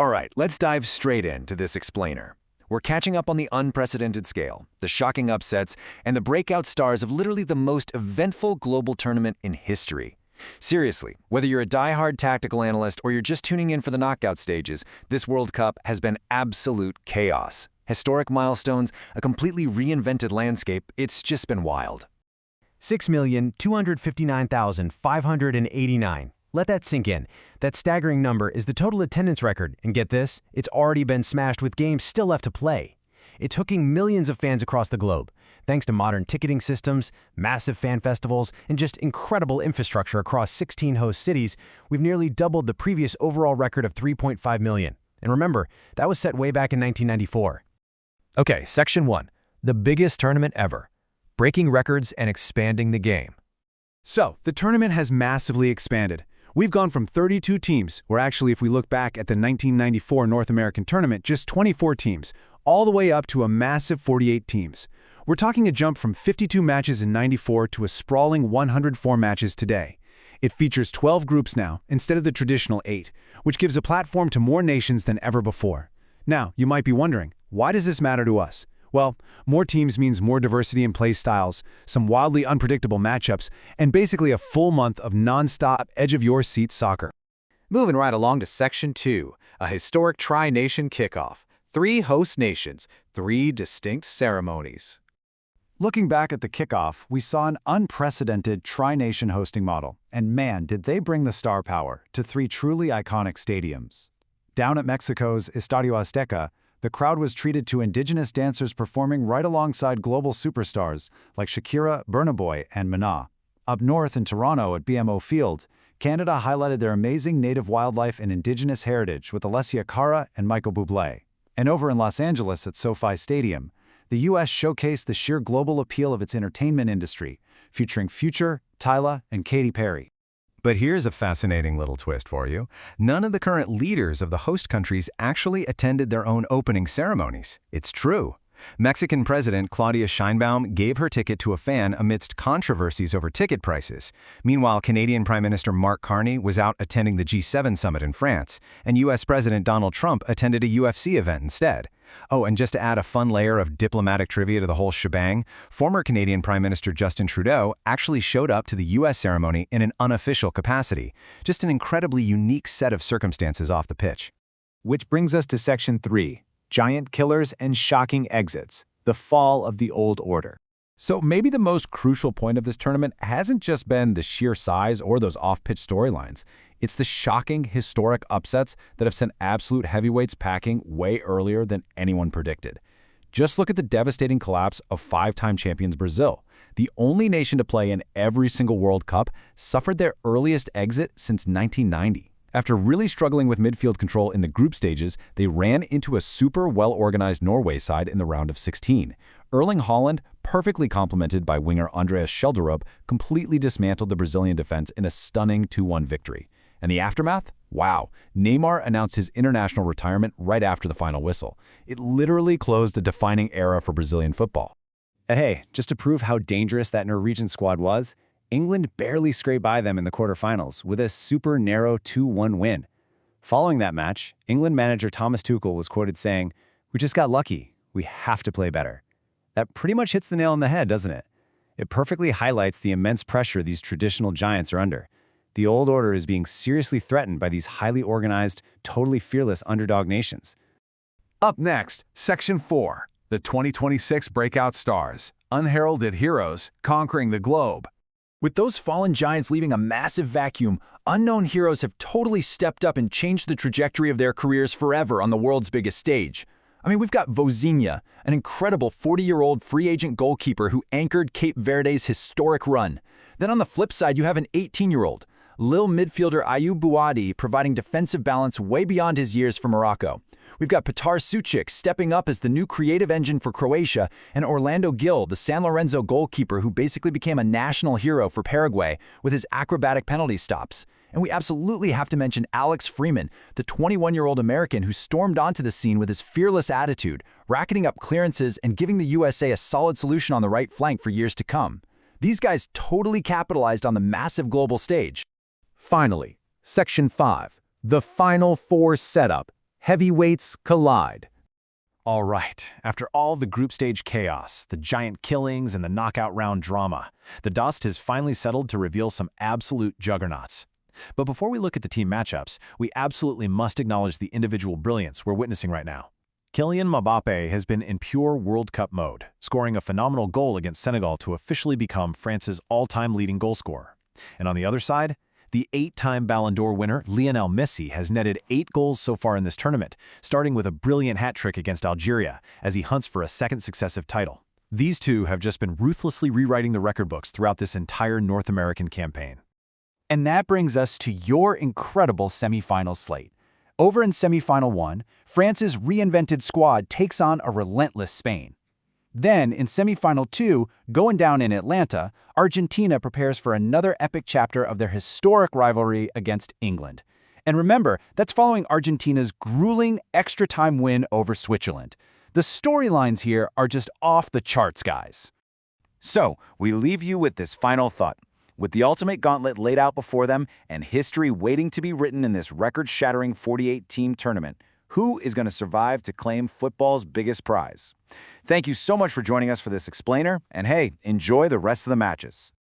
All right, let's dive straight into this explainer. We're catching up on the unprecedented scale, the shocking upsets, and the breakout stars of literally the most eventful global tournament in history. Seriously, whether you're a die-hard tactical analyst or you're just tuning in for the knockout stages, this World Cup has been absolute chaos. Historic milestones, a completely reinvented landscape, it's just been wild. 6,259,589. Let that sink in. That staggering number is the total attendance record, and get this, it's already been smashed with games still left to play. It's hooking millions of fans across the globe, thanks to modern ticketing systems, massive fan festivals, and just incredible infrastructure across 16 host cities. We've nearly doubled the previous overall record of 3.5 million. And remember, that was set way back in 1994. Okay, Section 1. The biggest tournament ever. Breaking records and expanding the game. So, the tournament has massively expanded. We've gone from 32 teams, or actually if we look back at the 1994 North American tournament, just 24 teams, all the way up to a massive 48 teams. We're talking a jump from 52 matches in '94 to a sprawling 104 matches today. It features 12 groups now, instead of the traditional 8, which gives a platform to more nations than ever before. Now, you might be wondering, why does this matter to us? Well, more teams means more diversity in play styles, some wildly unpredictable matchups, and basically a full month of non-stop edge-of-your-seat soccer. Moving right along to Section 2, a historic tri-nation kickoff. 3 host nations, 3 distinct ceremonies. Looking back at the kickoff, we saw an unprecedented tri-nation hosting model, and man, did they bring the star power to 3 truly iconic stadiums. Down at Mexico's Estadio Azteca, the crowd was treated to indigenous dancers performing right alongside global superstars like Shakira, Burna Boy, and Maná. Up north in Toronto at BMO Field, Canada highlighted their amazing native wildlife and indigenous heritage with Alessia Cara and Michael Bublé. And over in Los Angeles at SoFi Stadium, the U.S. showcased the sheer global appeal of its entertainment industry, featuring Future, Tyla, and Katy Perry. But here's a fascinating little twist for you. None of the current leaders of the host countries actually attended their own opening ceremonies. It's true. Mexican President Claudia Sheinbaum gave her ticket to a fan amidst controversies over ticket prices. Meanwhile, Canadian Prime Minister Mark Carney was out attending the G7 summit in France, and U.S. President Donald Trump attended a UFC event instead. Oh, and just to add a fun layer of diplomatic trivia to the whole shebang, former Canadian Prime Minister Justin Trudeau actually showed up to the U.S. ceremony in an unofficial capacity. Just an incredibly unique set of circumstances off the pitch. Which brings us to Section 3, Giant Killers and Shocking Exits, the Fall of the Old Order. So maybe the most crucial point of this tournament hasn't just been the sheer size or those off-pitch storylines. It's the shocking, historic upsets that have sent absolute heavyweights packing way earlier than anyone predicted. Just look at the devastating collapse of 5-time champions Brazil. The only nation to play in every single World Cup suffered their earliest exit since 1990. After really struggling with midfield control in the group stages, they ran into a super well-organized Norway side in the round of 16. Erling Haaland, perfectly complemented by winger Andreas Schelderup, completely dismantled the Brazilian defense in a stunning 2-1 victory. And the aftermath? Wow. Neymar announced his international retirement right after the final whistle. It literally closed a defining era for Brazilian football. And hey, just to prove how dangerous that Norwegian squad was, England barely scraped by them in the quarterfinals with a super narrow 2-1 win. Following that match, England manager Thomas Tuchel was quoted saying, "We just got lucky. We have to play better." That pretty much hits the nail on the head, doesn't it? It perfectly highlights the immense pressure these traditional giants are under. The old order is being seriously threatened by these highly organized, totally fearless underdog nations. Up next, Section 4, the 2026 Breakout Stars, Unheralded Heroes Conquering the Globe. With those fallen giants leaving a massive vacuum, unknown heroes have totally stepped up and changed the trajectory of their careers forever on the world's biggest stage. I mean, we've got Vozinha, an incredible 40-year-old free agent goalkeeper who anchored Cape Verde's historic run. Then on the flip side, you have an 18-year-old, Lille midfielder Ayoub Bouadi, providing defensive balance way beyond his years for Morocco. We've got Petar Sucic stepping up as the new creative engine for Croatia, and Orlando Gil, the San Lorenzo goalkeeper who basically became a national hero for Paraguay with his acrobatic penalty stops. And we absolutely have to mention Alex Freeman, the 21-year-old American who stormed onto the scene with his fearless attitude, racketing up clearances and giving the USA a solid solution on the right flank for years to come. These guys totally capitalized on the massive global stage. Finally, Section 5, the Final Four Setup, Heavyweights collide. All right, after all the group stage chaos, the giant killings, and the knockout round drama, the dust has finally settled to reveal some absolute juggernauts. But before we look at the team matchups, we absolutely must acknowledge the individual brilliance we're witnessing right now. Kylian Mbappé has been in pure World Cup mode, scoring a phenomenal goal against Senegal to officially become France's all-time leading goalscorer. And on the other side, the 8-time Ballon d'Or winner Lionel Messi has netted 8 goals so far in this tournament, starting with a brilliant hat-trick against Algeria as he hunts for a second successive title. These two have just been ruthlessly rewriting the record books throughout this entire North American campaign. And that brings us to your incredible semifinal slate. Over in semifinal 1, France's reinvented squad takes on a relentless Spain. Then, in semifinal 2, going down in Atlanta, Argentina prepares for another epic chapter of their historic rivalry against England. And remember, that's following Argentina's grueling extra-time win over Switzerland. The storylines here are just off the charts, guys. So, we leave you with this final thought. With the ultimate gauntlet laid out before them and history waiting to be written in this record-shattering 48-team tournament, who is going to survive to claim football's biggest prize? Thank you so much for joining us for this explainer, and hey, enjoy the rest of the matches.